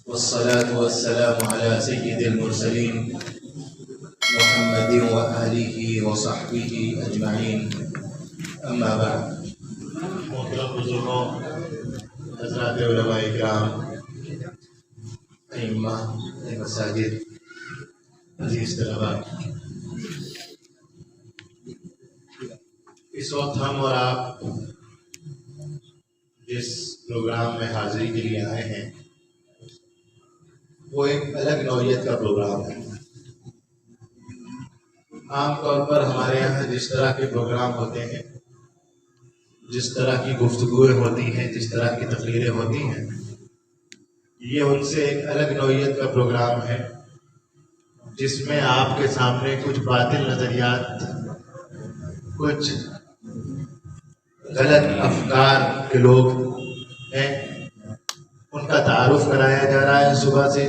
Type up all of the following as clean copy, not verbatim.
والصلاة والسلام على سيد المرسلين محمد وآله وصحبه أجمعين أما بعد. محترم بزرگوں، حضرات علماء کرام، ائمہ مساجد، عزیز طلباء، اس وقت ہم اور آپ جس پروگرام میں حاضری کے لیے آئے ہیں وہ ایک الگ نوعیت کا پروگرام ہے. عام طور پر ہمارے یہاں جس طرح کے پروگرام ہوتے ہیں، جس طرح کی گفتگویں ہوتی ہیں، جس طرح کی تقریریں ہوتی ہیں، یہ ان سے ایک الگ نوعیت کا پروگرام ہے جس میں آپ کے سامنے کچھ باطل نظریات، کچھ غلط افکار کے لوگ ہیں، ان کا تعارف کرایا جا رہا ہے. صبح سے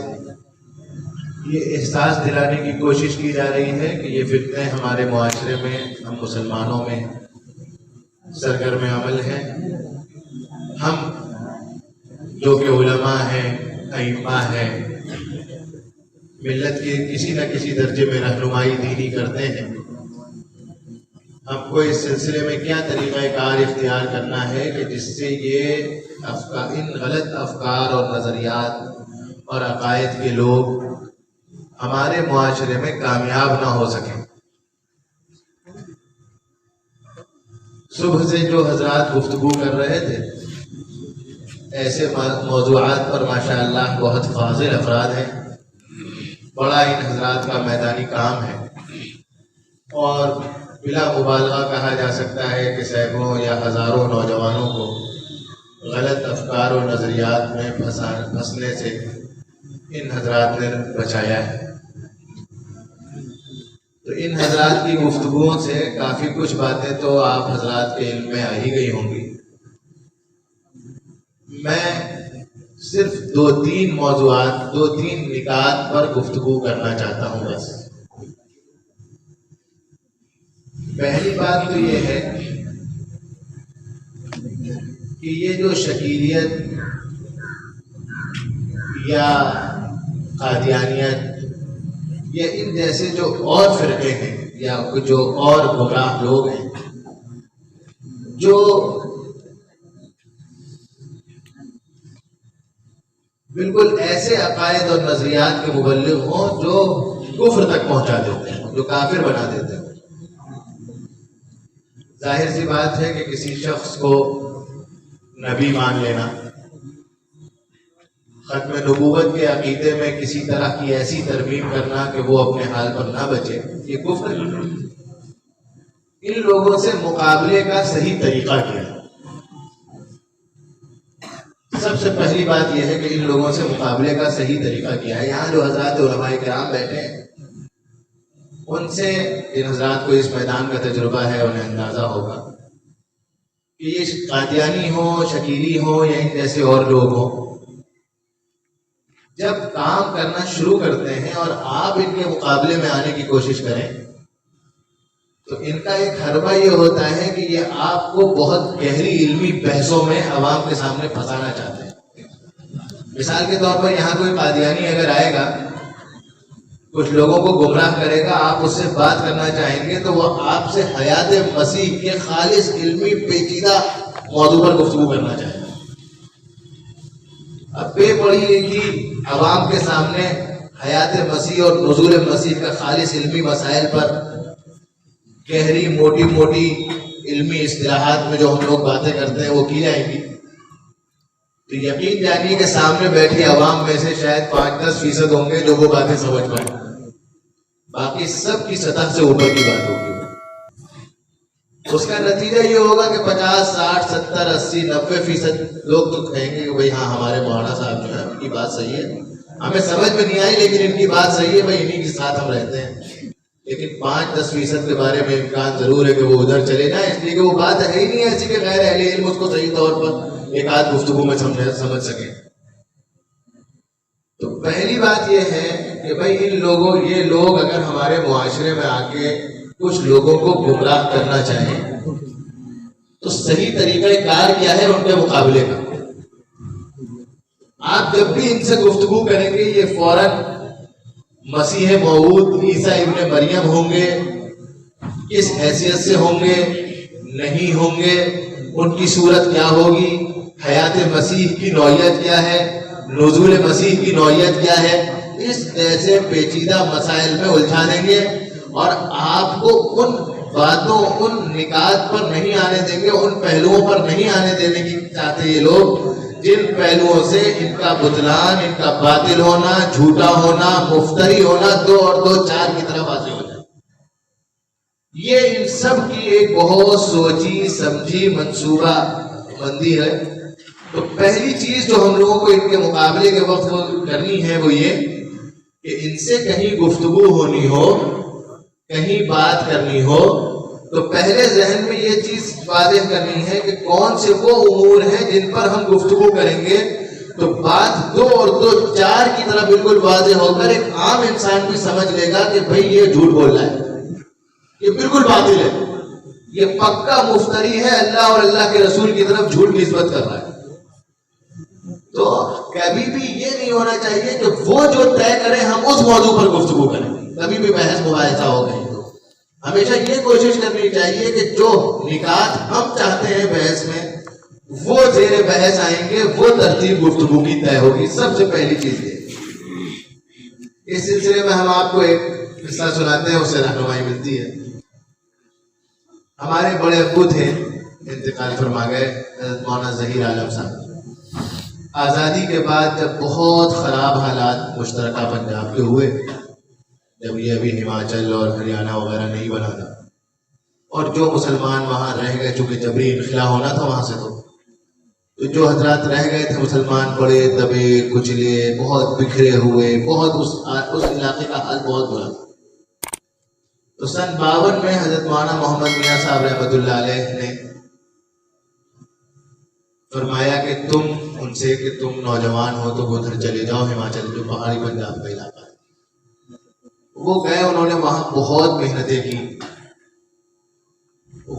یہ احساس دلانے کی کوشش کی جا رہی ہے کہ یہ فتنے ہمارے معاشرے میں، ہم مسلمانوں میں سرگرم عمل ہیں. ہم جو کہ علماء ہیں، ائمہ ہیں، ملت کے کسی نہ کسی درجے میں رہنمائی دینی کرتے ہیں. ہم کو اس سلسلے میں کیا طریقہ کار اختیار کرنا ہے کہ جس سے یہ ان غلط افکار اور نظریات اور عقائد کے لوگ ہمارے معاشرے میں کامیاب نہ ہو سکیں. صبح سے جو حضرات گفتگو کر رہے تھے، ایسے موضوعات پر ماشاءاللہ بہت فاضل افراد ہیں. بڑا ان حضرات کا میدانی کام ہے اور بلا مبالغہ کہا جا سکتا ہے کہ سینکڑوں یا ہزاروں نوجوانوں کو غلط افکار اور نظریات میں پھنسنے سے ان حضرات نے بچایا ہے. تو ان حضرات کی گفتگوؤں سے کافی کچھ باتیں تو آپ حضرات کے علم میں آ ہی گئی ہوں گی. میں صرف دو تین موضوعات، دو تین نکات پر گفتگو کرنا چاہتا ہوں. بس پہلی بات تو یہ ہے کہ یہ جو شکیلیت یا قادیانیت یا ان جیسے جو اور فرقے ہیں یا جو اور گمراہ لوگ ہیں جو بالکل ایسے عقائد اور نظریات کے مبلغ ہوں جو کفر تک پہنچا دیتے ہیں، جو کافر بنا دیتے ہیں. ظاہر سی بات ہے کہ کسی شخص کو نبی مان لینا، ختم نبوت کے عقیدے میں کسی طرح کی ایسی ترمیم کرنا کہ وہ اپنے حال پر نہ بچے، یہ کفر ہے. ان لوگوں سے مقابلے کا صحیح طریقہ کیا ہے؟ سب سے پہلی بات یہ ہے کہ ان لوگوں سے مقابلے کا صحیح طریقہ کیا ہے. یہاں جو حضرات علماء کرام بیٹھے ہیں، ان سے ان حضرات کو اس میدان کا تجربہ ہے، انہیں اندازہ ہوگا کہ یہ قادیانی ہوں، شکیلی ہوں یا ان جیسے اور لوگ ہوں، جب کام کرنا شروع کرتے ہیں اور آپ ان کے مقابلے میں آنے کی کوشش کریں تو ان کا ایک حربہ یہ ہوتا ہے کہ یہ آپ کو بہت گہری علمی بحثوں میں عوام کے سامنے پھنسانا چاہتے ہیں. مثال کے طور پر یہاں کوئی قادیانی اگر آئے گا، کچھ لوگوں کو گمراہ کرے گا، آپ اس سے بات کرنا چاہیں گے تو وہ آپ سے حیات مسیح کے خالص علمی پیچیدہ موضوع پر گفتگو کرنا چاہے گا. اب بے پڑھی لکھی عوام کے سامنے حیات مسیح اور نزول مسیح کا خالص علمی مسائل پر گہری موٹی موٹی علمی اصطلاحات میں جو ہم لوگ باتیں کرتے ہیں وہ کی جائیں گی تو یقین جانیے کہ سامنے بیٹھی عوام میں سے شاید 5-10% ہوں گے جو وہ باتیں سمجھ پائیں، باقی سب کی سطح سے اوپر کی بات ہوگی. اس کا نتیجہ یہ ہوگا کہ 50, 60, 70, 80, 90% لوگ تو کہیں گے کہ بھائی ہاں ہمارے مولانا صاحب جو ہے ان کی بات صحیح ہے، ہمیں سمجھ میں نہیں آئی لیکن ان کی بات صحیح ہے بھائی، انہیں کے ساتھ ہم رہتے ہیں، لیکن 5-10% کے بارے میں امکان ضرور ہے کہ وہ ادھر چلے جائیں، اس لیے کہ وہ بات ہے ہی نہیں ایسی کہ غیر اہل علم اس کو صحیح طور پر ایک آدھ گفتگو میں سمجھ سکیں۔ تو پہلی بات یہ ہے کہ بھائی یہ لوگ اگر ہمارے معاشرے میں آ کے کچھ لوگوں کو گمراہ کرنا چاہیں تو صحیح طریقہ کار کیا ہے ان کے مقابلے کا؟ آپ جب بھی ان سے گفتگو کریں گے یہ فوراً مسیح موعود عیسیٰ ابن مریم ہوں گے، کس حیثیت سے ہوں گے، نہیں ہوں گے، ان کی صورت کیا ہوگی، حیات مسیح کی نوعیت کیا ہے، نزول مسیح کی نوعیت کیا ہے، اس جیسے پیچیدہ مسائل میں الجھا دیں گے اور آپ کو ان باتوں، ان نکات پر نہیں آنے دیں گے، ان پہلوؤں پر نہیں آنے دینے کی چاہتے یہ لوگ جن پہلوؤں سے ان کا بطلان، ان کا باطل ہونا، جھوٹا ہونا، مفتری ہونا 2 اور 2 4 کی طرف واضح ہو جائے۔ یہ ان سب کی ایک بہت سوچی سمجھی منصوبہ بندی ہے۔ تو پہلی چیز جو ہم لوگوں کو ان کے مقابلے کے وقت کرنی ہے وہ یہ کہ ان سے کہیں گفتگو ہونی ہو، کہیں بات کرنی ہو تو پہلے ذہن میں یہ چیز واضح کرنی ہے کہ کون سے وہ امور ہیں جن پر ہم گفتگو کریں گے تو بات 2 اور 2 4 کی طرح بالکل واضح ہو کر ایک عام انسان بھی سمجھ لے گا کہ بھئی یہ جھوٹ بول رہا ہے، یہ بالکل باطل ہے، یہ پکا مفتری ہے، اللہ اور اللہ کے رسول کی طرف جھوٹ نسبت کر رہا ہے۔ تو کبھی بھی یہ نہیں ہونا چاہیے کہ وہ جو طے کریں ہم اس موضوع پر گفتگو کریں، کبھی بھی بحث مباحثہ ہو گئی تو ہمیشہ یہ کوشش کرنی چاہیے کہ جو نکات ہم چاہتے ہیں بحث میں وہ زیر بحث آئیں گے، وہ ترتیب گفتگو کی طے ہوگی۔ سب سے پہلی چیز یہ۔ اس سلسلے میں ہم آپ کو ایک قصہ سناتے ہیں، اس سے رہنمائی ملتی ہے۔ ہمارے بڑے ابو تھے، انتقال فرما گئے، حضرت مولانا ظہیر عالم صاحب۔ آزادی کے بعد جب بہت خراب حالات مشترکہ پنجاب کے ہوئے، جب یہ ابھی ہماچل اور ہریانہ وغیرہ نہیں بنا تھا، اور جو مسلمان وہاں رہ گئے چونکہ جبری انخلا ہونا تھا وہاں سے، تو جو حضرات رہ گئے تھے مسلمان بڑے دبے کچلے، بہت بکھرے ہوئے، بہت اس علاقے کا حال بہت برا تھا۔ تو سن 52 میں حضرت مولانا محمد میاں صاحب رحمۃ اللہ علیہ نے فرمایا کہ تم ان سے کہ تم نوجوان ہو تو ادھر چلے جاؤ، ہماچل جو پہاڑی پنجاب کا علاقہ ہے۔ وہ گئے، انہوں نے وہاں بہت محنتیں کی۔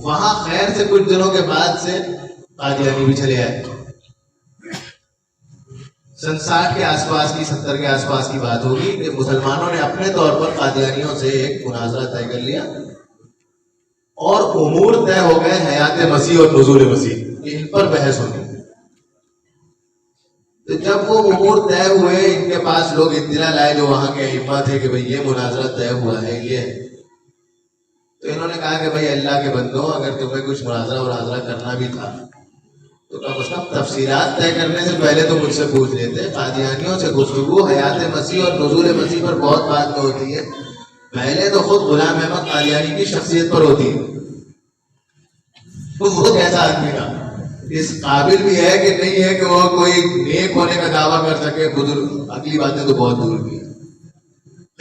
وہاں خیر سے کچھ دنوں کے بعد سے قادیانی بھی چلے آئے۔ سن 60 کے آس پاس کی، 70 کے آس پاس کی بات ہوگی کہ مسلمانوں نے اپنے طور پر قادیانیوں سے ایک مناظرہ طے کر لیا اور امور طے ہو گئے حیات مسیح اور نزول مسیح، ان پر بحث ہوگی۔ تو جب وہ امور طے ہوئے، ان کے پاس لوگ اطلاع لائے جو وہاں کے ائمہ تھے کہ بھئی یہ مناظرہ طے ہوا ہے یہ، تو انہوں نے کہا کہ بھئی اللہ کے بندوں، اگر تمہیں کچھ مناظرہ کرنا بھی تھا تو کم از کم تفصیلات طے کرنے سے پہلے تو مجھ سے پوچھ لیتے۔ قادیانیوں سے گفتگو حیات مسیح اور نزول مسیح پر بہت بات میں ہوتی ہے، پہلے تو خود غلام احمد قادیانی کی شخصیت پر ہوتی ہے، تو وہ کیسا آدمی تھا، اس قابل بھی ہے کہ نہیں ہے کہ وہ کوئی نیک ہونے کا دعویٰ کر سکے، بزرگ اگلی باتیں تو بہت دور کی۔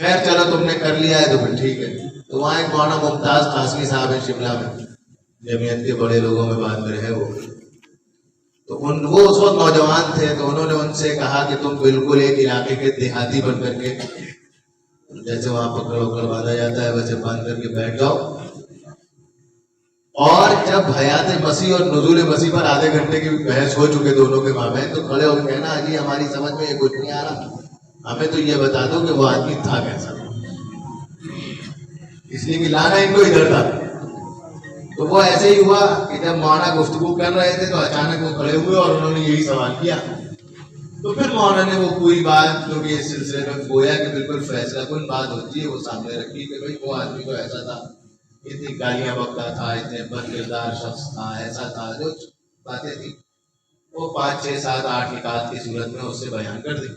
خیر چلو تم نے کر لیا ہے تو پھر ٹھیک ہے۔ تو وہاں ایک مولانا ممتاز قاسمی صاحب ہیں شملہ میں، جمعیت کے بڑے لوگوں میں بعد میں رہے وہ، تو وہ اس وقت نوجوان تھے، تو انہوں نے ان سے کہا کہ تم بالکل ایک علاقے کے دیہاتی بن کر کے، جیسے وہاں پکڑ وکڑ باندھا جاتا ہے ویسے باندھ کر کے بیٹھ جاؤ، اور جب حیات مسیح اور نزول مسیح پر آدھے گھنٹے کی بحث ہو چکے دونوں کے مابین، تو کھڑے ہو کے کہنا جی ہماری سمجھ میں یہ کچھ نہیں آ رہا، ہمیں تو یہ بتا دو کہ وہ آدمی تھا کیسا، اس لیے کہ لانا ان کو ادھر تھا۔ تو وہ ایسے ہی ہوا کہ جب مولانا گفتگو کر رہے تھے تو اچانک وہ کھڑے ہوئے اور انہوں نے یہی سوال کیا، تو پھر مولانا نے وہ پوری بات جو کہ اس سلسلے میں گویا کہ بالکل فیصلہ کن بات ہوتی ہے وہ سامنے رکھی کہ بھائی وہ آدمی تو ایسا تھا، اتنی گالیاں بکتا تھا، اتنے بد کردار شخص تھا، ایسا تھا، جو باتیں تھی وہ 5 6 7 8 نکات کی صورت میں اس سے بیان کر دی۔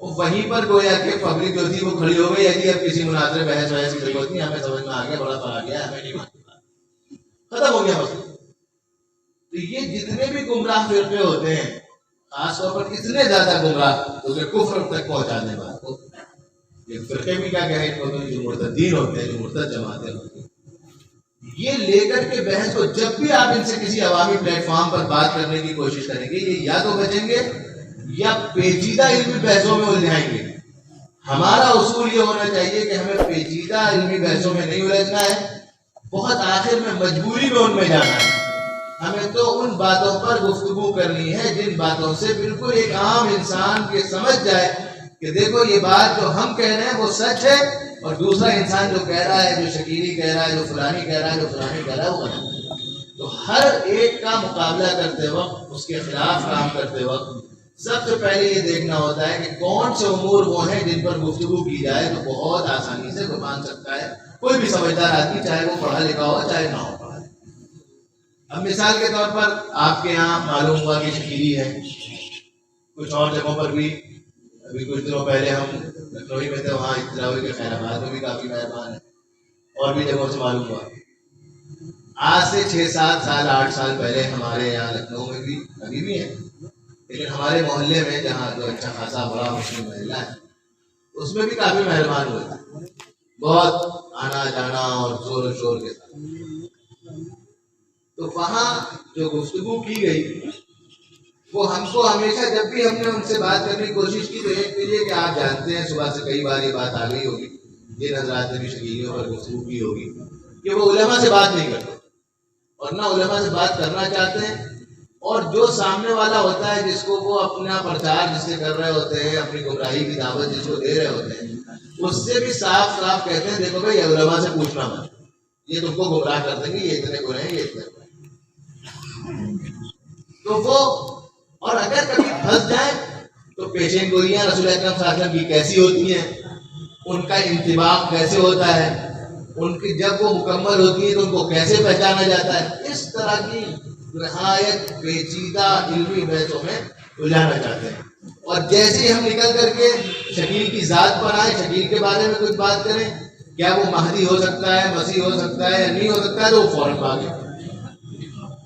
وہیں پر گویا کہ پبلک جو تھی وہ کھڑی ہو گئی، اب کسی مناظرے بحث وحث کی ضرورت نہیں، ہمیں سمجھ میں آ گیا، بڑا آ گیا، ہمیں نہیں مانتا، ختم ہو گیا مسئلہ۔ تو یہ جتنے بھی گمراہ فرقے ہوتے ہیں خاص طور پر اتنے زیادہ گمراہ تو کہ کفر تک پہنچانے والے کو یہ فرقے بھی کیا کہیں گے جو مرتدین ہوتے ہیں، جو مرتد جماعتیں ہوتی ہیں، یہ لے کر کے بحث کو جب بھی آپ ان سے کسی عوامی پلیٹ فارم پر بات کرنے کی کوشش کریں گے، یہ یا تو بچیں گے یا پیچیدہ علمی بحثوں میں الجھائیں گے۔ ہمارا اصول یہ ہونا چاہیے کہ ہمیں پیچیدہ علمی بحثوں میں نہیں الجھنا ہے، بہت آخر میں مجبوری میں ان میں جانا ہے۔ ہمیں تو ان باتوں پر گفتگو کرنی ہے جن باتوں سے بالکل ایک عام انسان کے سمجھ جائے کہ دیکھو یہ بات جو ہم کہہ رہے ہیں وہ سچ ہے، اور دوسرا انسان جو کہہ رہا ہے، جو شکیری کہہ رہا ہے، جو فلانی کہہ رہا ہے، جو فلانی کہہ رہا ہے، وہ غلط ہے۔ تو ہر ایک کا مقابلہ کرتے وقت، اس کے خلاف کام کرتے وقت سب سے پہلے یہ دیکھنا ہوتا ہے کہ کون سے امور وہ ہیں جن پر گفتگو کی جائے تو بہت آسانی سے وہ مان سکتا ہے کوئی بھی سمجھدار آدمی، چاہے وہ پڑھا لکھا ہو چاہے نہ ہو پڑھا لکھا۔ اب مثال کے طور پر آپ کے یہاں معلوم ہوا کہ شکیری ہے، کچھ اور جگہوں پر بھی، ابھی کچھ دنوں پہلے ہم لکھنؤ میں تھے، وہاں اطلاعی کے خیر آباد میں بھی کافی مہربان ہیں، اور بھی جگہوں سے معلوم ہوا۔ آج سے 6-7 سال 8 سال پہلے ہمارے یہاں لکھنؤ میں بھی ابھی بھی ہیں، لیکن ہمارے محلے میں جہاں جو اچھا خاصا بڑا مسلم محلہ ہے اس میں بھی کافی مہربان ہوئے تھے، بہت آنا جانا اور زور و شور کے ساتھ۔ تو وہاں جو گفتگو کی گئی وہ ہم کو ہمیشہ جب بھی ہم نے ان سے بات کرنے کی کوشش کی تو ایک کے لیے کہ آپ جانتے ہیں صبح سے کئی بار یہ بات آ گئی ہوگی، یہ نظرات نے بھی شکیلیوں پر گفتگو کی ہوگی کہ وہ علماء سے بات نہیں کرتے اور نہ علماء سے بات کرنا چاہتے ہیں، اور جو سامنے والا ہوتا ہے جس کو وہ اپنا پرچار جس سے کر رہے ہوتے ہیں، اپنی گمراہی کی دعوت جس کو دے رہے ہوتے ہیں، اس سے بھی صاف صاف کہتے ہیں دیکھو بھائی علماء سے پوچھنا مت، یہ تم کو گمراہ کر دیں گے، یہ اتنے برے ہیں، یہ اتنے برے ہیں۔ تو وہ اور اگر کبھی پھنس جائیں تو پیشین گوئیاں رسول اکرم صلی اللہ علیہ وسلم کی کیسی ہوتی ہیں، ان کا انطباق کیسے ہوتا ہے، ان کی جب وہ مکمل ہوتی ہے تو ان کو کیسے پہچانا جاتا ہے، اس طرح کی نہایت پیچیدہ علمی بحثوں میں الجھانا چاہتے ہیں۔ اور جیسے ہی ہم نکل کر کے شکیل کی ذات پر آئے، شکیل کے بارے میں کچھ بات کریں، کیا وہ مہدی ہو سکتا ہے، مسیح ہو سکتا ہے یا نہیں ہو سکتا ہے، تو وہ فوراً بھاگے۔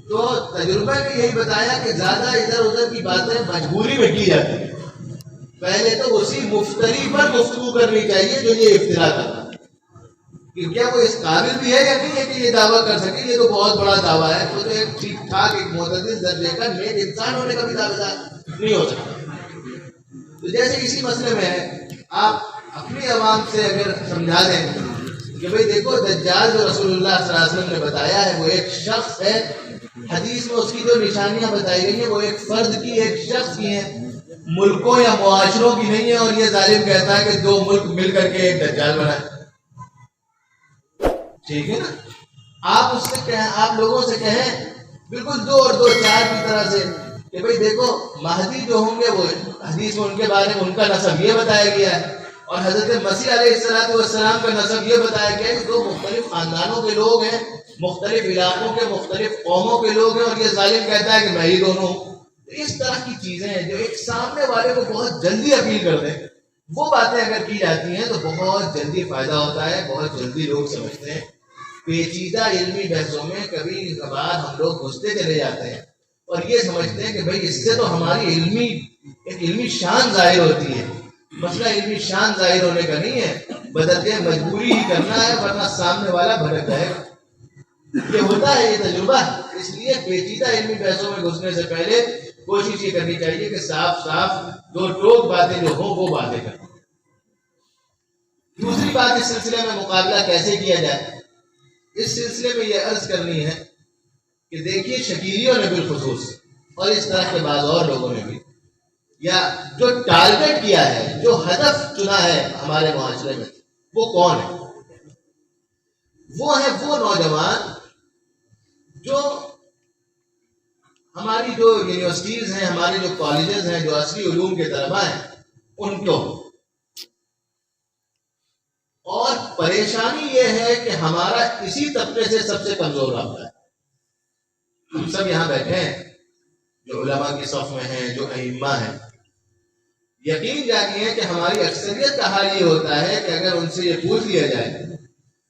تو تجربہ نے یہی بتایا کہ زیادہ ادھر ادھر کی باتیں مجبوری میں کی جاتی ہیں، پہلے تو اسی مفتری پر گفتگو کرنی چاہیے جو یہ افترا کر رہا ہے کہ کیا وہ اس قابل بھی ہے یا نہیں ہے کہ یہ دعویٰ کر سکے، یہ تو بہت بڑا دعویٰ ہے، وہ تو ایک ٹھیک ٹھاک ایک معتدل درجے کا نیک انسان ہونے کا بھی دعویٰ نہیں ہو سکتا۔ تو جیسے اسی مسئلے میں ہے، آپ اپنی عوام سے اگر سمجھا دیں کہ بھئی دیکھو دجال جو رسول اللہ صلی اللہ علیہ وسلم نے بتایا ہے وہ ایک شخص ہے، حدیث میں اس کی جو نشانیاں بتائی گئی ہیں وہ ایک فرد کی، ایک شخص کی ہیں، ملکوں یا معاشروں کی نہیں ہے، اور یہ ظالم کہتا ہے کہ 2 ملک مل کر کے ایک دجال بنائے، ٹھیک ہے نا؟ آپ اس سے کہیں، آپ لوگوں سے کہیں بالکل 2 اور 2 4 کی طرح سے کہ بھئی دیکھو مہدی جو ہوں گے وہ حدیث میں ان کے بارے میں ان کا نسب یہ بتایا گیا ہے، اور حضرت مسیح علیہ السلام کا نسب یہ بتایا گیا ہے کہ 2 مختلف خاندانوں کے لوگ ہیں، مختلف علاقوں کے، مختلف قوموں کے لوگ ہیں، اور یہ ظالم کہتا ہے کہ میں ہی دونوں ہوں۔ اس طرح کی چیزیں ہیں جو ایک سامنے والے کو بہت جلدی اپیل کر دیں، وہ باتیں اگر کی جاتی ہیں تو بہت جلدی فائدہ ہوتا ہے، بہت جلدی لوگ سمجھتے ہیں۔ پیچیدہ علمی بحثوں میں کبھی کبھار ہم لوگ گھستے چلے جاتے ہیں اور یہ سمجھتے ہیں کہ بھئی اس سے تو ہماری ایک علمی شان ظاہر ہوتی ہے۔ مسئلہ علمی شان ظاہر ہونے کا نہیں ہے، بدلتے مجبوری ہی کرنا ہے، ورنہ سامنے والا بھٹک جائے گا۔ یہ ہوتا ہے، یہ تجربہ، اس لیے پیچیدہ علمی بحثوں میں گھسنے سے پہلے کوشش یہ کرنی چاہیے کہ صاف صاف 2 ٹوک باتیں جو ہوں وہ باتیں کریں۔ دوسری بات اس سلسلے میں مقابلہ کیسے کیا جائے، اس سلسلے میں یہ عرض کرنی ہے کہ دیکھیے شکیلیوں نے بالخصوص اور اس طرح کے بعض اور لوگوں نے بھی، یا جو ٹارگٹ کیا ہے، جو ہدف چنا ہے ہمارے معاشرے میں، وہ کون ہے؟ وہ ہے وہ نوجوان جو ہماری جو یونیورسٹیز ہیں، ہمارے جو کالجز ہیں، جو عصری علوم کے طلباء ہیں، ان کو۔ اور پریشانی یہ ہے کہ ہمارا اسی طبقے سے سب سے کمزور رابطہ ہے۔ ہم سب یہاں بیٹھے ہیں جو علماء کی صف میں ہیں، جو ائمہ ہیں، یقین جانیے کہ ہماری اکثریت کا حال یہ ہوتا ہے کہ اگر ان سے یہ پوچھ لیا جائے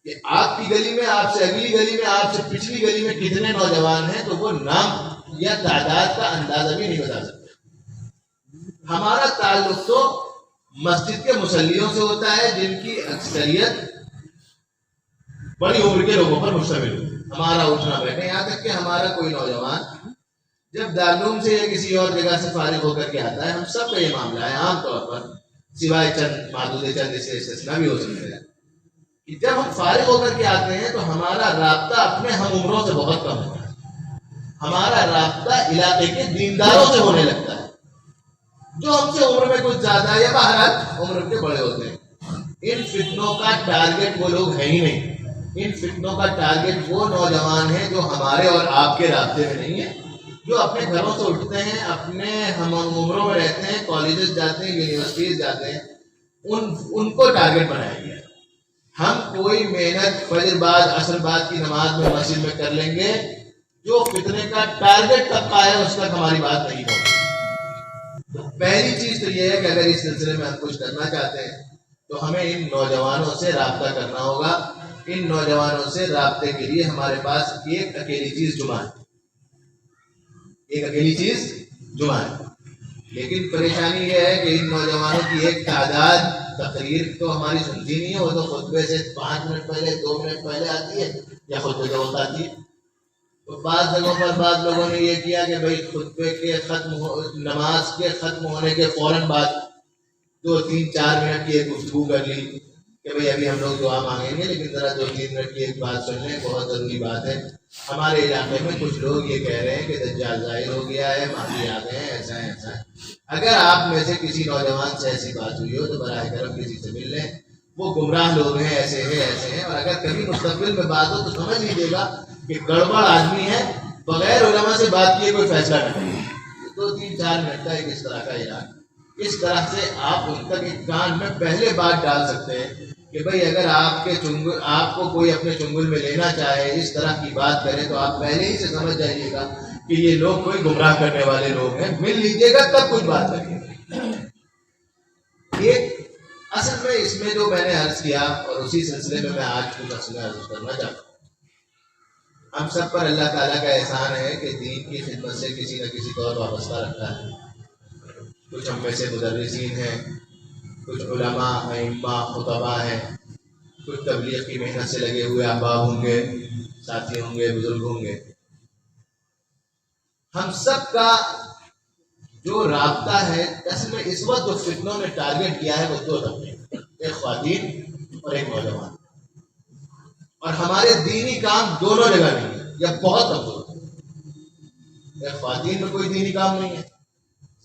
کہ آپ کی گلی میں، آپ سے اگلی گلی میں، آپ سے پچھلی گلی میں کتنے نوجوان ہیں، تو وہ نام یا تعداد کا اندازہ بھی نہیں بتا سکتے۔ ہمارا تعلق تو مسجد کے مصلیوں سے ہوتا ہے جن کی اکثریت بڑی عمر کے لوگوں پر مشتمل ہوتی ہے. ہمارا اٹھنا بیٹھنا، یہاں تک کہ ہمارا کوئی نوجوان جب دارالعلوم سے یا کسی اور جگہ سے فارغ ہو کر کے آتا ہے، ہم سب کا یہ معاملہ ہے عام طور پر، سوائے چند معدود چند اس سے استثنا بھی ہو سکتے ہیں، کہ جب ہم فارغ ہو کر کے آتے ہیں تو ہمارا رابطہ اپنے ہم عمروں سے بہت کم ہوتا ہے. ہمارا رابطہ علاقے کے دینداروں سے ہونے لگتا ہے جو ہم سے عمر میں کچھ زیادہ یا بہرحال عمر کے بڑے ہوتے ہیں. ان فتنوں کا ٹارگٹ وہ لوگ ہیں ہی نہیں. ان فتنوں کا ٹارگٹ وہ نوجوان ہیں جو ہمارے اور آپ کے رابطے میں نہیں ہیں، جو اپنے گھروں سے اٹھتے ہیں، اپنے ہم عمروں میں رہتے ہیں، کالجز جاتے ہیں، یونیورسٹیز جاتے ہیں. ان کو ٹارگٹ بنایا گیا. ہم کوئی محنت فجر بعد عصر بعد کی نماز میں مسجد میں کر لیں گے، جو فتنے کا ٹارگٹ طبقہ ہے اس تک ہماری بات نہیں ہوگی. تو پہلی چیز تو یہ ہے کہ اگر اس سلسلے میں ہم کچھ کرنا چاہتے ہیں تو ہمیں ان نوجوانوں سے رابطہ کرنا ہوگا. ان نوجوانوں سے رابطے کے لیے ہمارے پاس ایک اکیلی چیز جمعہ ہے. ایک اکیلی چیز جمعہ ہے. لیکن پریشانی یہ ہے کہ ان نوجوانوں کی ایک تعداد تقریر تو ہماری سنتی نہیں ہے. وہ تو خطبے سے 5 منٹ پہلے 2 منٹ پہلے آتی ہے یا خطبے کے وقت آتی ہے. تو بعض جگہوں پر بعض لوگوں نے یہ کیا کہ بھائی خطبے کے نماز کے ختم ہونے کے فوراً بعد 2-3-4 منٹ کی ایک گفتگو کر لی کہ بھائی ابھی ہم لوگ دعا مانگیں گے لیکن ذرا 2-3 منٹ کی ایک بات سن لیں، بہت ضروری بات ہے. ہمارے علاقے میں کچھ لوگ یہ کہہ رہے ہیں کہ دجال ظاہر ہو گیا ہے، مہدی آ گئے ہیں، ایسا ہے ایسا ہے. اگر آپ میں سے کسی نوجوان سے ایسی بات ہوئی ہو تو براہ کرم کسی سے مل لیں. وہ گمراہ لوگ ہیں، ایسے ہیں ایسے ہیں. اور اگر کبھی مستقبل میں بات ہو تو سمجھ لیجیے گا کہ گڑبڑ آدمی ہے، بغیر علماء سے بات کیے کوئی فیصلہ نہیں. 2-3-4 منٹ کا ایک اس طرح کا علاج، اس طرح سے آپ ان تک ایک کان میں پہلے بات ڈال سکتے ہیں کہ بھائی اگر آپ کو کوئی اپنے چنگل میں لینا چاہے، اس طرح کی بات کرے تو آپ پہلے ہی سے سمجھ جائیے گا کہ یہ لوگ کوئی گمراہ کرنے والے لوگ ہیں. مل لیجیے گا تب کچھ بات کریں گے. ایک اصل میں اس میں جو میں نے عرض کیا اور اسی سلسلے میں آج کچھ اصل میں عرض کرنا چاہتا ہوں. ہم سب پر اللہ تعالیٰ کا احسان ہے کہ دین کی خدمت سے کسی نہ کسی طور وابستہ رکھا ہے. کچھ ہم میں سے مدرسین ہیں، کچھ علماء، ائمہ، خطباء ہیں، کچھ تبلیغ کی محنت سے لگے ہوئے احباب ہوں گے، ساتھی ہوں گے، بزرگ ہوں گے. ہم سب کا جو رابطہ ہے اصل میں اس وقت جو فتنوں نے ٹارگٹ کیا ہے وہ 2 طبقے، ایک خواتین اور ایک نوجوان. اور ہمارے دینی کام دونوں جگہ نہیں ہے یا بہت کمزور ہے. ایک خواتین میں کوئی دینی کام نہیں ہے.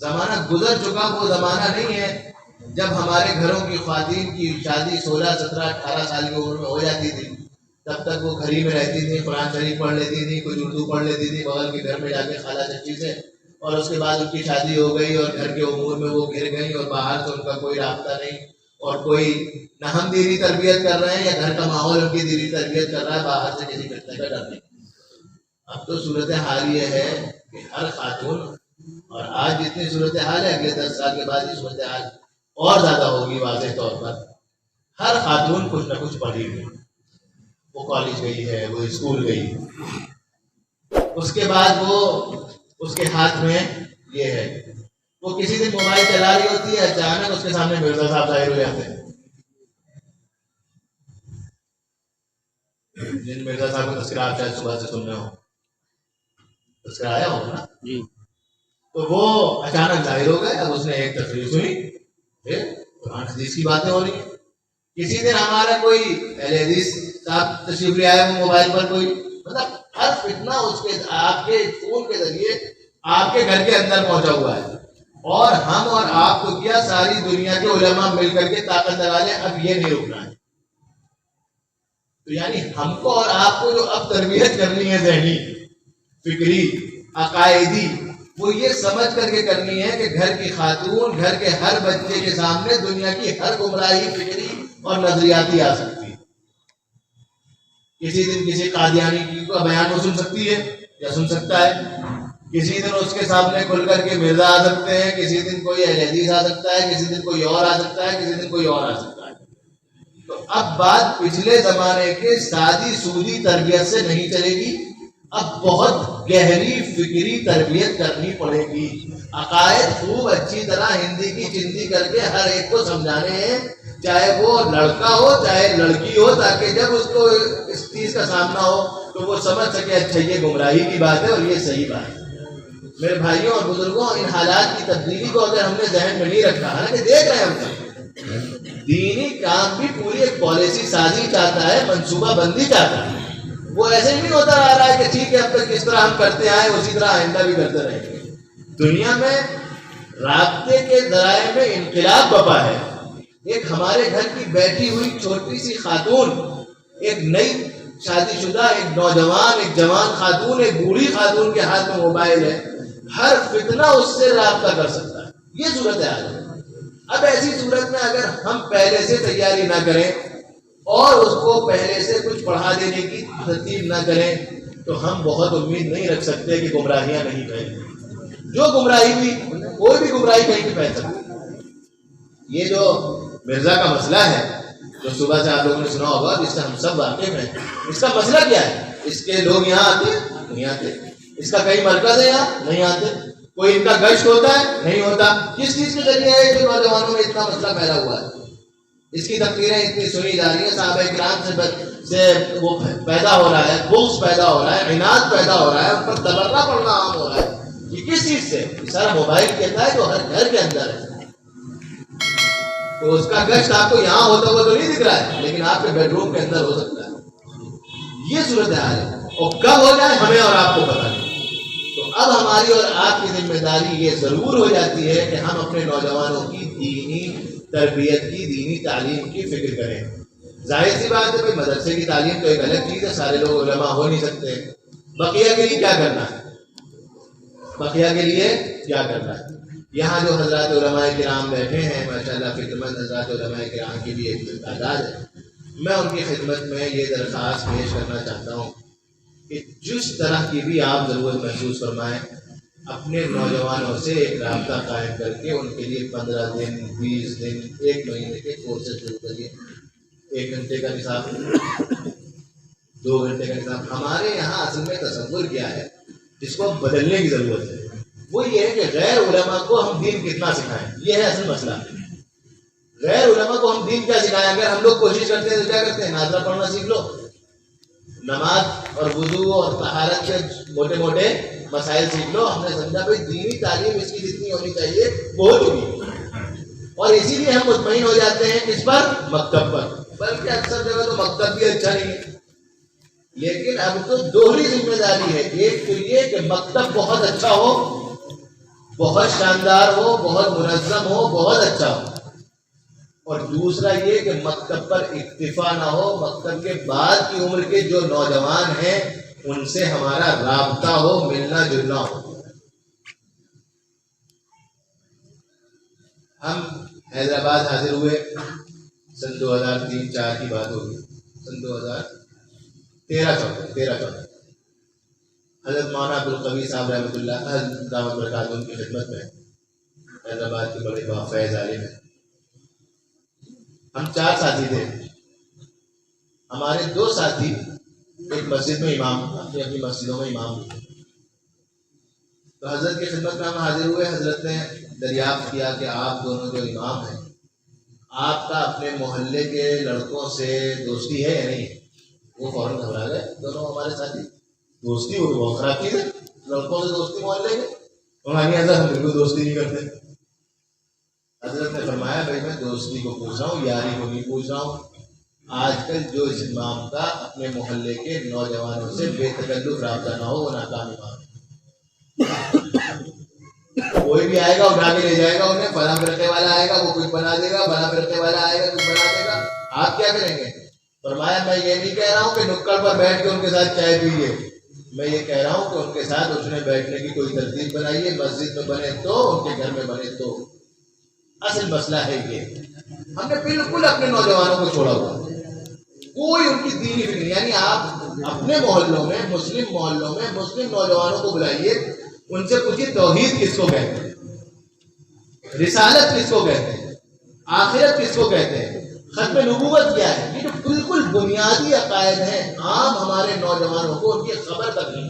زمانہ گزر چکا وہ زمانہ نہیں ہے جب ہمارے گھروں کی خواتین کی شادی 16, 17, 18 سال کی عمر میں ہو جاتی تھی. تب تک وہ گھر ہی میں رہتی تھی، قرآن شریف پڑھ لیتی تھی، کچھ اردو پڑھ لیتی تھی بغل کے گھر میں جا کے خالہ چچی سے، اور اس کے بعد ان کی شادی ہو گئی اور گھر کے امور میں وہ گر گئی اور باہر سے ان کا کوئی رابطہ نہیں اور کوئی نہ ہم دینی تربیت کر رہے ہیں یا گھر کا ماحول ان کی دینی تربیت کر رہا ہے، باہر سے کسی فتنے کا ڈر نہیں. اب تو صورتحال یہ ہے کہ ہر خاتون، اور آج جتنی صورتحال ہے اگلے 10 سال کے بعد یہ صورتحال اور زیادہ ہوگی واضح طور پر. ہر خاتون کچھ نہ کچھ پڑھی گئی، وہ کالج گئی ہے، وہ اسکول گئی، اس کے بعد وہ اس کے ہاتھ میں یہ ہے، وہ کسی دن موبائل چلا رہی ہوتی ہے، اچانک اس کے سامنے مرزا صاحب ظاہر ہو جاتے ہیں. جن مرزا صاحب کا تذکرہ آپ شاید صبح سے سن رہے ہو، تذکرہ آیا ہوگا نا جی، تو وہ اچانک ظاہر ہو گئے. اب اس نے ایک تقریر سنی، قرآن حدیث کی باتیں ہو رہی ہیں. کسی دن ہمارا کوئی اہل حدیث صاحب تشریف لے آئے موبائل پر، کوئی مطلب ہر فتنہ اس کے آپ کے فون کے ذریعے آپ کے گھر کے اندر پہنچا ہوا ہے. اور ہم اور آپ کو کیا ساری دنیا کے علماء مل کر کے طاقت لگا لیں، اب یہ نہیں رکنا ہے. تو یعنی ہم کو اور آپ کو جو اب تربیت کرنی ہے ذہنی، فکری، عقائدی، وہ یہ سمجھ کر کے کرنی ہے کہ گھر کی خاتون گھر کے ہر بچے کے سامنے دنیا کی ہر گمراہی فکری اور نظریاتی آ سکتی ہے. کسی دن کسی قادیانی کی کا بیان وہ سن سکتی ہے یا سن سکتا ہے، کسی دن اس کے سامنے کھل کر کے مرزا آ سکتے ہیں، کسی دن کوئی اہل حدیث آ سکتا ہے، کسی دن کوئی اور آ سکتا ہے، کسی دن کوئی اور آ سکتا ہے. تو اب بات پچھلے زمانے کے سادی سودی تربیت سے نہیں چلے گی، اب بہت گہری فکری تربیت کرنی پڑے گی. عقائد خوب اچھی طرح ہندی کی چندی کر کے ہر ایک کو سمجھانے ہیں، چاہے وہ لڑکا ہو چاہے لڑکی ہو، تاکہ جب اس کو اس چیز کا سامنا ہو تو وہ سمجھ سکے اچھا یہ گمراہی کی بات ہے اور یہ صحیح بات ہے۔ میرے بھائیوں اور بزرگوں، ان حالات کی تبدیلی کو اگر ہم نے ذہن میں نہیں رکھا، حالانکہ دیکھ رہے ہیں ہم دینی کام بھی پوری ایک پالیسی سازی چاہتا ہے، منصوبہ بندی چاہتا ہے۔ وہ ایسے نہیں ہوتا آ رہا ہے کہ ٹھیک ہے اب تک کس طرح ہم کرتے آئے اسی طرح آئندہ بھی کرتے رہیں گے۔ دنیا میں رابطے کے ذرائع میں انقلاب بپا ہے۔ ایک ہمارے گھر کی بیٹھی ہوئی چھوٹی سی خاتون، ایک نئی شادی شدہ ایک نوجوان، ایک جوان خاتون، ایک بوڑھی خاتون کے ہاتھ میں موبائل ہے، ہر فتنہ اس سے رابطہ کر سکتا ہے۔ یہ صورت حال ہے۔ اب ایسی صورت میں اگر ہم پہلے سے تیاری نہ کریں اور اس کو پہلے سے کچھ پڑھا دینے کی ترتیب نہ کریں تو ہم بہت امید نہیں رکھ سکتے کہ گمراہیاں نہیں پھیلیں۔ جو گمراہی بھی، کوئی بھی گمراہی کہیں بھی پھیل سکتی ہے۔ یہ جو مرزا کا مسئلہ ہے جو صبح سے آپ لوگوں نے سنا ہوگا، جس سے ہم سب واقف ہیں، اس کا مسئلہ کیا ہے؟ اس کے لوگ یہاں آتے نہیں آتے، اس کا کئی مرکز ہے یہاں نہیں آتے، کوئی ان کا گشت ہوتا ہے نہیں ہوتا۔ کس چیز کے ذریعے ہے جو نوجوانوں میں اتنا مسئلہ پیدا ہوا ہے؟ اس کی تقریریں اتنی سنی جا رہی ہیں، صحابہ کرام سے وہ پیدا ہو رہا ہے، بغض پیدا ہو رہا ہے، عناد پیدا ہو رہا ہے، ان پر تبرہ پڑنا عام ہو رہا ہے۔ یہ کس چیز سے؟ یہ سارا موبائل کہتا ہے جو ہر گھر کے اندر ہے۔ تو اس کا گشت آپ کو یہاں ہوتا ہوا تو نہیں دکھ رہا ہے، لیکن آپ کے بیڈ روم کے اندر ہو سکتا ہے۔ یہ صورتحال ہے، اور کب ہو جائے ہمیں اور آپ کو پتہ نہیں۔ تو اب ہماری اور آپ کی ذمہ داری یہ ضرور ہو جاتی ہے کہ ہم اپنے نوجوانوں کی دینی تربیت کی، دینی تعلیم کی فکر کریں۔ ظاہر سی بات ہے بھائی، مدرسے کی تعلیم تو ایک الگ چیز ہے، سارے لوگ علماء ہو نہیں سکتے۔ بقیہ کے لیے کیا کرنا ہے؟ بقیہ کے لیے کیا کرنا ہے؟ یہاں جو حضرات علماء کرام بیٹھے ہیں، ماشاءاللہ فکرمند حضرات علماء کرام کی بھی ایک تعداد ہے، میں ان کی خدمت میں یہ درخواست پیش کرنا چاہتا ہوں کہ جس طرح کی بھی آپ ضرورت محسوس فرمائیں، اپنے نوجوانوں سے ایک رابطہ قائم کر کے ان کے لیے 15 دن 20 دن 1 مہینے کے کورسز شروع کریے۔ 1 گھنٹے کا نصاب، 2 گھنٹے کا نصاب۔ ہمارے یہاں اصل میں تصور کیا ہے جس کو بدلنے کی ضرورت ہے، وہ یہ ہے کہ غیر علماء کو ہم دین کتنا سکھائیں۔ یہ ہے اصل مسئلہ۔ غیر علماء کو ہم دین کیا سکھائیں؟ اگر ہم لوگ کوشش کرتے ہیں تو کیا کرتے ہیں؟ ناظرہ پڑھنا سیکھ لو، نماز اور وضو اور طہارت کے موٹے موٹے مسائل سیکھ لو۔ ہم نے سمجھا بھائی دینی تعلیم اس کی جتنی ہونی چاہیے بہت ہوگی، اور اسی لیے ہم مطمئن ہو جاتے ہیں کس پر؟ مکتب پر۔ بلکہ اکثر جگہ تو مکتب بھی اچھا نہیں ہے، لیکن اب تو دوہری ذمہ داری ہے۔ ایک تو یہ کہ مکتب بہت اچھا ہو، بہت شاندار ہو، بہت منظم ہو، بہت اچھا ہو، اور دوسرا یہ کہ مکتب پر اکتفا نہ ہو، مکتب کے بعد کی عمر کے جو نوجوان ہیں ان سے ہمارا رابطہ ہو، ملنا جلنا ہو۔ ہم حیدرآباد حاضر ہوئے سن 2003-04 کی بات ہوگی، سن 2013-14 حضرت مولانا عبدالقوی صاحب رحمۃ اللہ دعوت برکات ان کی خدمت میں، حیدرآباد کے بڑے فیض عالم ہیں۔ ہم 4 ساتھی تھے، ہمارے 2 ساتھی ایک مسجد میں امام، اپنی مسجدوں میں امام تھے۔ تو حضرت کی خدمت میں ہم حاضر ہوئے۔ حضرت نے دریافت کیا کہ آپ دونوں جو امام ہیں، آپ کا اپنے محلے کے لڑکوں سے دوستی ہے یا نہیں؟ وہ فوراً گھبرا گئے دونوں ہمارے ساتھی۔ دوستی ہو تو بہت خراب چیز ہے، لڑکوں سے دوستی محلے کے؟ ہماری حضرت ہم بالکل دوستی نہیں کرتے۔ حضرت نے فرمایا بھائی میں دوستی کو پوچھ رہا ہوں، یاری کو نہیں پوچھ رہا ہوں۔ آج کل جو اس امام کا اپنے محلے کے نوجوانوں سے بے تکلف رابطہ نہ ہو وہ ناکام امام ہے۔ کوئی بھی آئے گا اٹھا کے لے جائے گا انہیں، فلاں فرقے والا آئے گا وہ کچھ بنا دے گا، فلاں فرقے والا آئے گا کچھ بنا دے گا، آپ کیا کریں گے؟ فرمایا میں یہ نہیں کہہ رہا ہوں کہ نکڑ پر بیٹھ کے ان کے ساتھ چائے پیئے، میں یہ کہہ رہا ہوں کہ ان کے ساتھ اٹھنے بیٹھنے کی کوئی ترتیب بنائیے، مسجد میں بنے تو، ان کے گھر میں بنے تو۔ اصل مسئلہ ہے یہ، ہم نے بالکل اپنے نوجوانوں کو چھوڑا ہوا، کوئی ان کی دینی فکر نہیں۔ یعنی آپ اپنے محلوں میں، مسلم محلوں میں مسلم نوجوانوں کو بلائیے، ان سے پوچھیے توحید کس کو کہتے ہیں، رسالت کس کو کہتے ہیں، آخرت کس کو کہتے ہیں، ختم نبوت کیا ہے۔ یہ جو بالکل بنیادی عقائد ہیں، عام ہمارے نوجوانوں کو ان کی خبر تک نہیں۔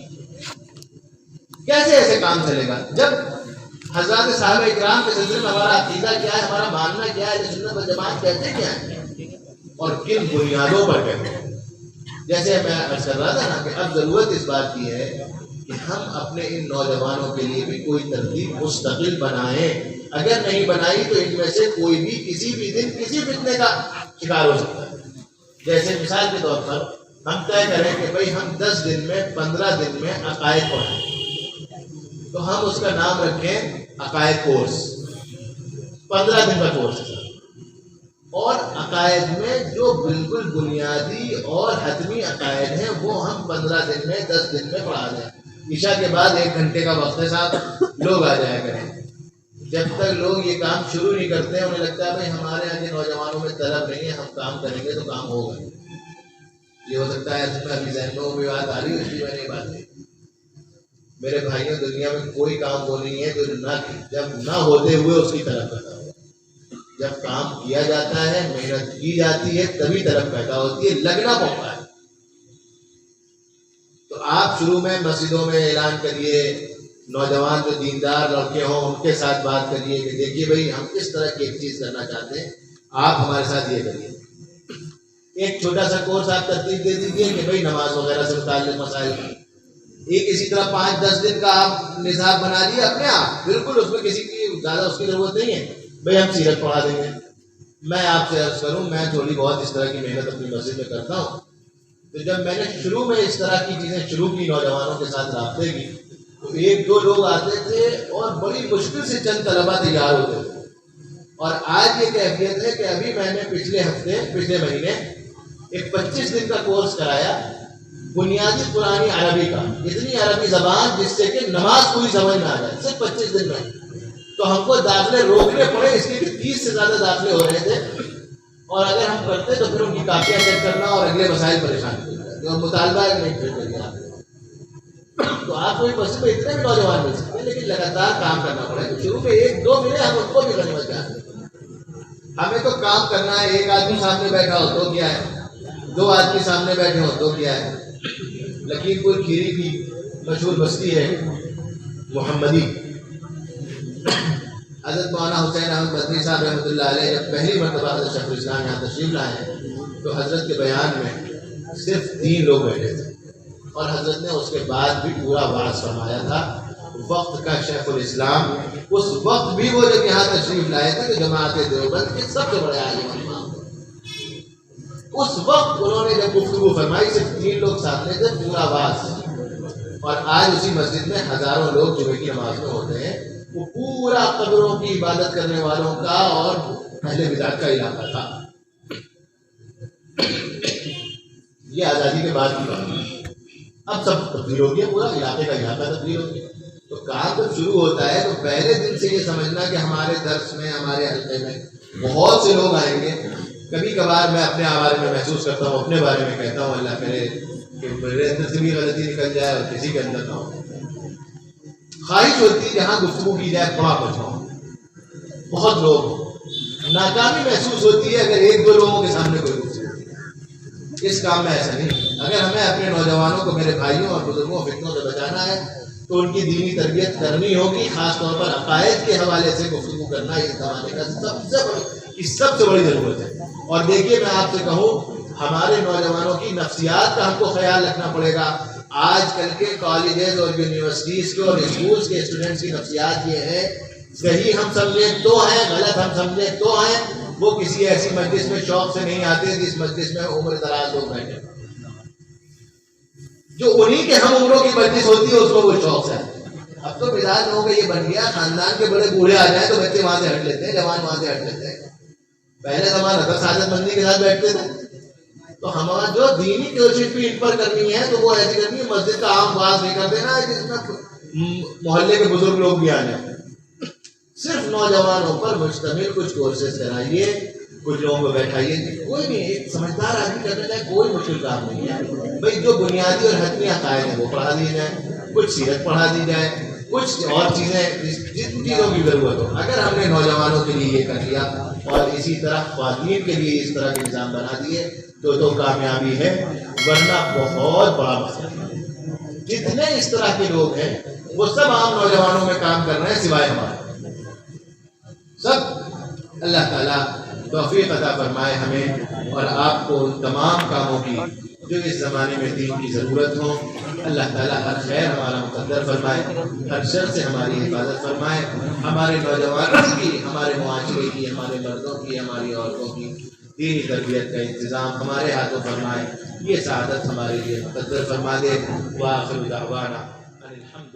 کیسے ایسے کام چلے گا؟ جب حضرات صحابہ اکرام کے سلسلے میں ہمارا عقیدہ کیا ہے، ہمارا ماننا کیا ہے، سنت والجماعت کہتے کیا ہے اور کن بنیادوں پر کہتے ہیں. جیسے میں عرض کر رہا تھا نا کہ اب ضرورت اس بات کی ہے کہ ہم اپنے ان نوجوانوں کے لیے بھی کوئی ترتیب مستقل بنائیں. اگر نہیں بنائی تو ان میں سے کوئی بھی کسی بھی دن کسی فتنے کا شکار ہو سکتا ہے. جیسے مثال کے طور پر ہم طے کریں کہ بھئی ہم 10 دن میں 15 دن میں عقائد پڑھیں، تو ہم اس کا نام رکھیں عقائد کورس. 15 دن کا کورس ہے اور عقائد میں جو بالکل بنیادی اور حتمی عقائد ہیں وہ ہم 15 دن میں 10 دن میں پڑھا دیں. عشاء کے بعد 1 گھنٹے کا وقت ہے صاحب، لوگ آ جایا کریں. جب تک لوگ یہ کام شروع نہیں کرتے ہیں انہیں لگتا ہے بھائی ہمارے یہاں کے نوجوانوں میں طلب نہیں ہے، ہم کام کریں گے تو کام ہوگا. یہ ہو سکتا ہے اصل میں ابھی ذہنوں میں بات آ رہی ہے، اس لیے میں نے یہ بات کہی. میرے بھائیوں، دنیا میں کوئی کام وہ نہیں ہے جو جب نہ ہوتے ہوئے اس کی طرف پیدا ہو. جب کام کیا جاتا ہے، محنت کی جاتی ہے، تبھی طرف پیدا ہوتی ہے، لگنا پڑتا ہے. تو آپ شروع میں مسجدوں میں اعلان کریے، نوجوان جو دیندار لڑکے ہوں ان کے ساتھ بات کریے کہ دیکھیے بھائی ہم کس طرح کی ایک چیز کرنا چاہتے ہیں، آپ ہمارے ساتھ یہ کریے. ایک چھوٹا سا کورس آپ ترتیب دے دیجیے کہ بھائی نماز وغیرہ سے متعلق مسائل. ایک اسی طرح 5-10 دن کا آپ نصاب بنا دیے اپنے آپ، بالکل اس میں کسی کی زیادہ اس کی ضرورت نہیں ہے. بھائی ہم سیرت پڑھا دیں گے. میں آپ سے عرض کروں، میں تھوڑی بہت اس طرح کی محنت اپنی مسجد میں کرتا ہوں. تو جب میں نے شروع میں اس طرح کی چیزیں شروع کی، نوجوانوں کے ساتھ رابطے کی، تو 1-2 لوگ آتے تھے اور بڑی مشکل سے چند طلبہ تیار ہوتے تھے. اور آج یہ کیفیت ہے کہ ابھی میں نے پچھلے مہینے ایک 25 دن کا کورس کرایا بنیادی پرانی عربی کا. اتنی عربی زبان جس سے کہ نماز پوری سمجھ میں آ جائے، صرف 25 دن میں. تو ہم کو داخلے روکنے پڑے اس لیے کہ 30 سے زیادہ داخلے ہو رہے تھے، اور اگر ہم کرتے تو پھر ان کی کاپیاں چیک کرنا اور اگلے مسائل پریشان کرنا اور مطالبہ نہیں پھر کر گیا. تو آپ کو مسجد میں اتنے بھی نوجوان مل سکتے ہیں، لیکن لگاتار کام کرنا پڑے. تو شروع میں 1-2 ملے، ہم ان کو بھی غنیمت جانتے ہیں. ہمیں تو کام کرنا ہے. 1 آدمی سامنے بیٹھا ہو تو کیا ہے، 2 آدمی سامنے بیٹھے ہو تو کیا ہے. لکھیم پور کھیری کی مشہور بستی ہے محمدی. حضرت مولانا حسین احمد مدنی صاحب رحمۃ اللہ علیہ جب پہلی مرتبہ حضرت شیخ الاسلام یہاں تشریف لائے تو حضرت کے بیان میں صرف 3 لوگ بیٹھے تھے، اور حضرت نے اس کے بعد بھی پورا واعظ فرمایا تھا. وقت کا شیخ الاسلام، اس وقت بھی وہ جب یہاں تشریف لائے تھے تو جماعت دیوبند کے سب سے بڑے عالم امام تھے. اس وقت انہوں نے جب گفتگو فرمائی صرف 3 لوگ سامنے تھے، پورا واعظ. اور آج اسی مسجد میں ہزاروں لوگ جمعے کی نماز میں ہوتے ہیں. وہ پورا قبروں کی عبادت کرنے والوں کا اور اہل بدعت کا علاقہ تھا. یہ آزادی کے بعد کی بات ہے. اب سب تبدیل ہو گیا، پورا علاقے کا علاقہ تبدیل ہو گیا. تو کام جب شروع ہوتا ہے تو پہلے دن سے یہ سمجھنا کہ ہمارے درس میں، ہمارے حلقے میں بہت سے لوگ آئیں گے. کبھی کبھار میں اپنے بارے میں محسوس کرتا ہوں، اپنے بارے میں کہتا ہوں اللہ کرے کہ میرے اندر سے بھی غلطی نکل جائے اور کسی کے اندر نہ ہو. خواہش ہوتی ہے جہاں گفتگو کی جائے بڑا کچھ ہو، بہت لوگ. ناکامی محسوس ہوتی ہے اگر 1-2 لوگوں کے سامنے کوئی گفتگو. اس کام میں ایسا نہیں. اگر ہمیں اپنے نوجوانوں کو، میرے بھائیوں اور بزرگوں فتنوں سے بچانا ہے تو ان کی دینی تربیت کرنی ہوگی. خاص طور پر عقائد کے حوالے سے گفتگو کرنا اس زمانے کا سب سے بڑی ضرورت ہے. اور دیکھیے میں آپ سے کہوں، ہمارے نوجوانوں کی نفسیات کا ہم کو خیال رکھنا پڑے گا. آج کل کے کالجز اور یونیورسٹیز کے اور اسکولس کے اسٹوڈنٹس کی نفسیات یہ ہے، صحیح ہم سمجھیں تو ہیں، غلط ہم سمجھیں تو ہیں. وہ کسی ایسی مجلس میں شوق سے نہیں آتے جس مجلس میں عمر دراز لوگ بیٹھے. جو انہی کے ہم عمروں کی مجلس ہوتی ہے اس کو وہ شوق سے آتے ہیں. اب تو مزاج لوگوں کا یہ بن گیا، خاندان کے بڑے بوڑھے آ جائیں تو بچے وہاں سے ہٹ لیتے ہیں، جوان وہاں سے ہٹ لیتے ہیں. پہلے زمانے تک سعادت مندی کے ساتھ بیٹھتے تھے. تو ہمارا جو دینی کوشش بھی ان پر کرنی ہے تو وہ ایسی کرنی ہے، مسجد کا عام واز نہیں کر دینا ہے جس میں محلے کے بزرگ لوگ بھی آ جائیں. صرف نوجوانوں پر مشتمل کچھ کورسز کرائیے، کچھ لوگوں کو بیٹھائیے. کوئی نہیں، ایک سمجھدار آدمی کرنا چاہے کوئی مشکل کام نہیں ہے. بھائی جو بنیادی اور حتمی عقائد ہیں وہ پڑھا دیے جائیں، کچھ سیرت پڑھا دی جائے، کچھ اور چیزیں جن چیزوں کی ضرورت ہو. اگر ہم نے نوجوانوں کے لیے یہ کر لیا اور اسی طرح خواتین کے لیے اس طرح کے نظام بنا دیے تو کامیابی ہے، ورنہ بہت بڑا مسئلہ ہے. جتنے اس طرح کے لوگ ہیں وہ سب عام نوجوانوں میں کام کر رہے ہیں سوائے ہمارے. سب اللہ تعالیٰ توفیق عطا فرمائے ہمیں اور آپ کو ان تمام کاموں کی جو اس زمانے میں دین کی ضرورت ہو. اللہ تعالیٰ ہر خیر ہمارا مقدر فرمائے، ہر شر سے ہماری حفاظت فرمائے، ہمارے نوجوانوں کی، ہمارے معاشرے کی، ہمارے مردوں کی، ہماری عورتوں کی دینی تربیت کا انتظام ہمارے ہاتھوں فرمائے. یہ سعادت ہمارے لیے مقدر فرما دے. وآخر دعوانا ان الحمد